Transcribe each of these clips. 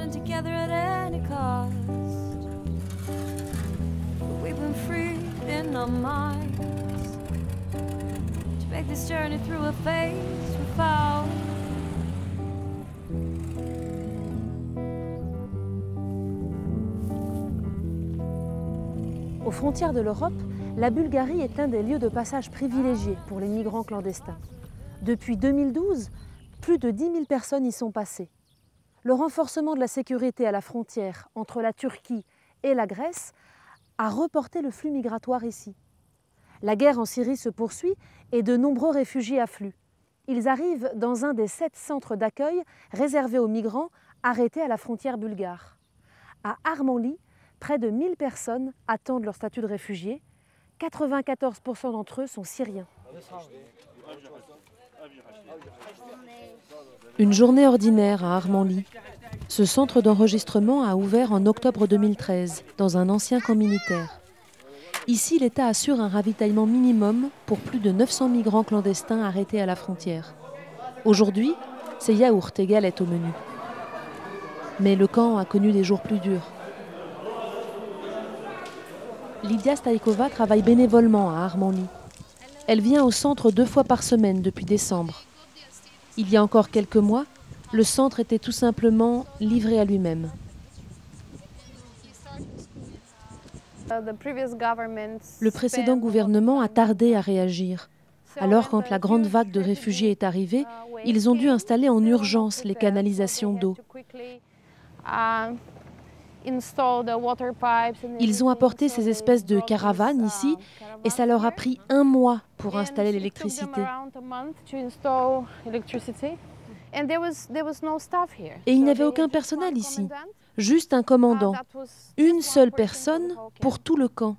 been together at any cost. But we've been free in our minds to make this journey through a phase we found. Aux frontières de l'Europe, la Bulgarie est un des lieux de passage privilégiés pour les migrants clandestins. Depuis 2012, plus de 10 000 personnes y sont passées. Le renforcement de la sécurité à la frontière entre la Turquie et la Grèce a reporté le flux migratoire ici. La guerre en Syrie se poursuit et de nombreux réfugiés affluent. Ils arrivent dans un des 7 centres d'accueil réservés aux migrants arrêtés à la frontière bulgare. À Armanli, près de 1000 personnes attendent leur statut de réfugiés. 94% d'entre eux sont syriens. Une journée ordinaire à Armanli. Ce centre d'enregistrement a ouvert en octobre 2013, dans un ancien camp militaire. Ici, l'État assure un ravitaillement minimum pour plus de 900 migrants clandestins arrêtés à la frontière. Aujourd'hui, c'est yaourt et galettes au menu. Mais le camp a connu des jours plus durs. Lydia Staïkova travaille bénévolement à Armanli. Elle vient au centre 2 fois par semaine depuis décembre. Il y a encore quelques mois, le centre était tout simplement livré à lui-même. Le précédent gouvernement a tardé à réagir. Alors, quand la grande vague de réfugiés est arrivée, ils ont dû installer en urgence les canalisations d'eau. Ils ont apporté ces espèces de caravanes ici et ça leur a pris 1 mois pour installer l'électricité. Et il n'y avait aucun personnel ici, juste un commandant, une seule personne pour tout le camp.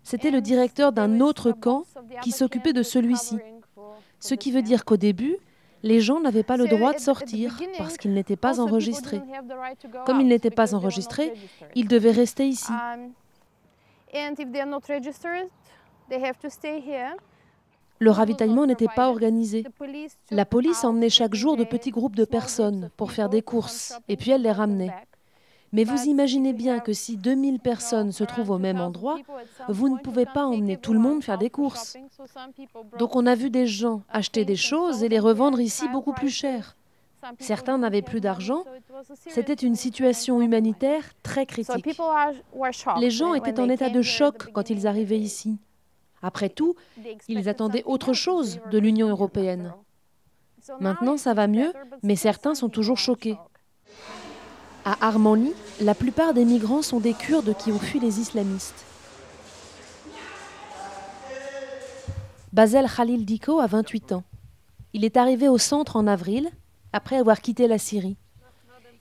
C'était le directeur d'un autre camp qui s'occupait de celui-ci. Ce qui veut dire qu'au début, les gens n'avaient pas le droit de sortir parce qu'ils n'étaient pas enregistrés. Comme ils n'étaient pas enregistrés, ils devaient rester ici. Le ravitaillement n'était pas organisé. La police emmenait chaque jour de petits groupes de personnes pour faire des courses et puis elle les ramenait. Mais vous imaginez bien que si 2000 personnes se trouvent au même endroit, vous ne pouvez pas emmener tout le monde faire des courses. Donc on a vu des gens acheter des choses et les revendre ici beaucoup plus cher. Certains n'avaient plus d'argent. C'était une situation humanitaire très critique. Les gens étaient en état de choc quand ils arrivaient ici. Après tout, ils attendaient autre chose de l'Union européenne. Maintenant, ça va mieux, mais certains sont toujours choqués. À Armanli, la plupart des migrants sont des Kurdes qui ont fui les islamistes. Basel Khalil Diko a 28 ans. Il est arrivé au centre en avril, après avoir quitté la Syrie.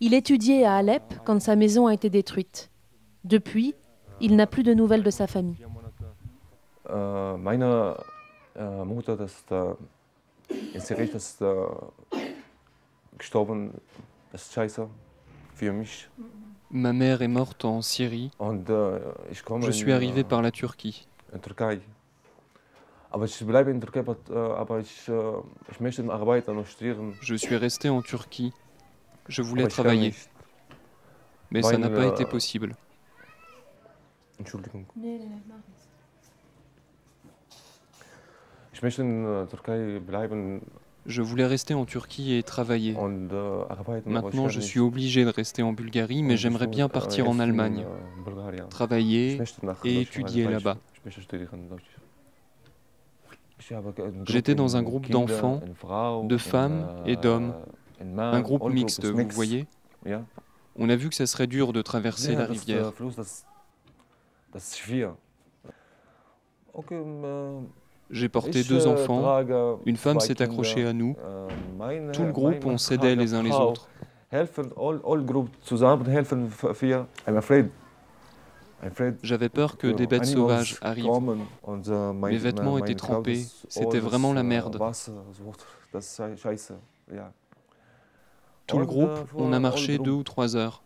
Il étudiait à Alep quand sa maison a été détruite. Depuis, il n'a plus de nouvelles de sa famille. Ma mère est morte en Syrie. Je suis arrivé par la Turquie. Je suis resté en Turquie. Je voulais travailler. Mais ça n'a pas été possible. Je voulais rester en Turquie et travailler. Maintenant, je suis obligé de rester en Bulgarie, mais j'aimerais bien partir en Allemagne, travailler et étudier là-bas. J'étais dans un groupe d'enfants, de femmes et d'hommes, un groupe mixte, vous voyez. On a vu que ça serait dur de traverser la rivière. J'ai porté 2 enfants, une femme s'est accrochée à nous, tout le groupe, on s'aidait les uns les autres. J'avais peur que des bêtes sauvages arrivent. Mes vêtements étaient trempés, c'était vraiment la merde. Tout le groupe, on a marché 2 ou 3 heures.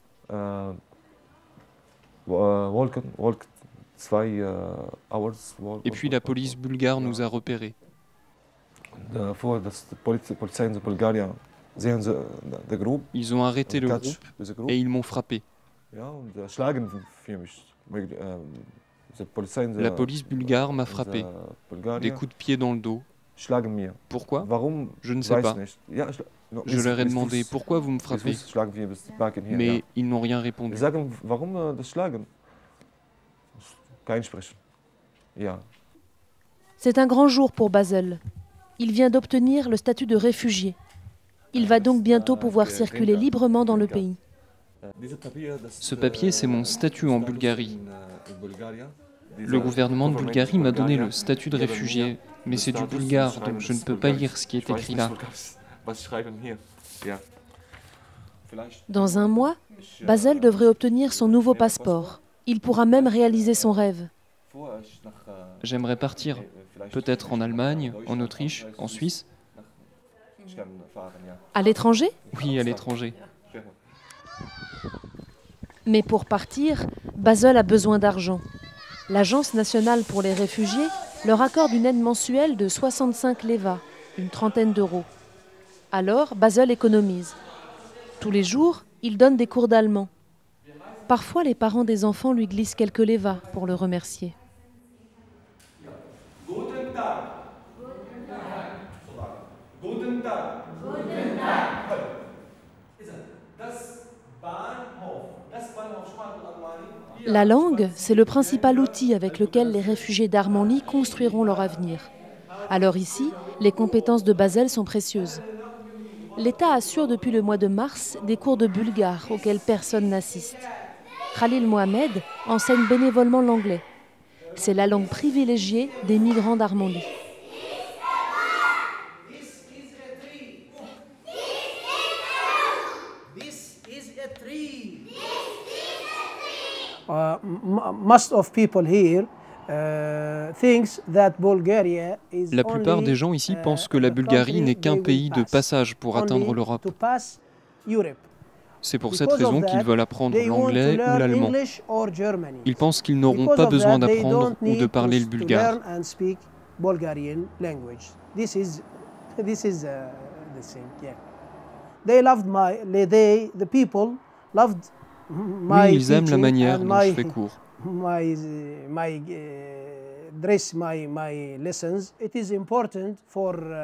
Et puis la police bulgare nous a repérés. Ils ont arrêté le groupe et ils m'ont frappé. La police bulgare m'a frappé, des coups de pied dans le dos. Pourquoi? Je ne sais pas. Je leur ai demandé pourquoi vous me frappez, mais ils n'ont rien répondu. C'est un grand jour pour Basel. Il vient d'obtenir le statut de réfugié. Il va donc bientôt pouvoir circuler librement dans le pays. Ce papier, c'est mon statut en Bulgarie. Le gouvernement de Bulgarie m'a donné le statut de réfugié, mais c'est du bulgare, donc je ne peux pas lire ce qui est écrit là. Dans un mois, Basel devrait obtenir son nouveau passeport. Il pourra même réaliser son rêve. J'aimerais partir, peut-être en Allemagne, en Autriche, en Suisse. À l'étranger? Oui, à l'étranger. Mais pour partir, Basel a besoin d'argent. L'Agence nationale pour les réfugiés leur accorde une aide mensuelle de 65 leva, une trentaine d'euros. Alors, Basel économise. Tous les jours, il donne des cours d'allemand. Parfois, les parents des enfants lui glissent quelques leva pour le remercier. La langue, c'est le principal outil avec lequel les réfugiés d'Armanlie construiront leur avenir. Alors ici, les compétences de Basel sont précieuses. L'État assure depuis le mois de mars des cours de bulgare auxquels personne n'assiste. Khalil Mohamed enseigne bénévolement l'anglais. C'est la langue privilégiée des migrants d'Armanlie. La plupart des gens ici pensent que la Bulgarie n'est qu'un pays de passage pour atteindre l'Europe. C'est pour cette raison qu'ils veulent apprendre l'anglais ou l'allemand. Ils pensent qu'ils n'auront pas besoin d'apprendre ou de parler le bulgare. Oui, ils aiment la manière dont je fais cours.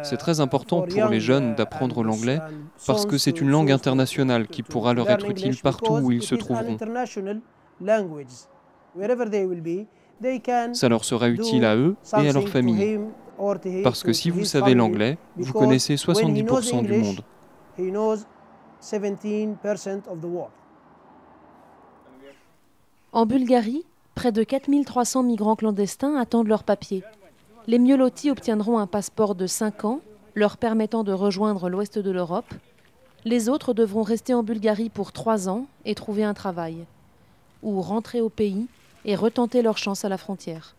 C'est très important pour les jeunes d'apprendre l'anglais parce que c'est une langue internationale qui pourra leur être utile partout où ils se trouveront. Ça leur sera utile à eux et à leur famille. Parce que si vous savez l'anglais, vous connaissez 70% du monde. En Bulgarie, près de 4300 migrants clandestins attendent leurs papiers. Les mieux lotis obtiendront un passeport de 5 ans, leur permettant de rejoindre l'ouest de l'Europe. Les autres devront rester en Bulgarie pour 3 ans et trouver un travail. Ou rentrer au pays et retenter leur chance à la frontière.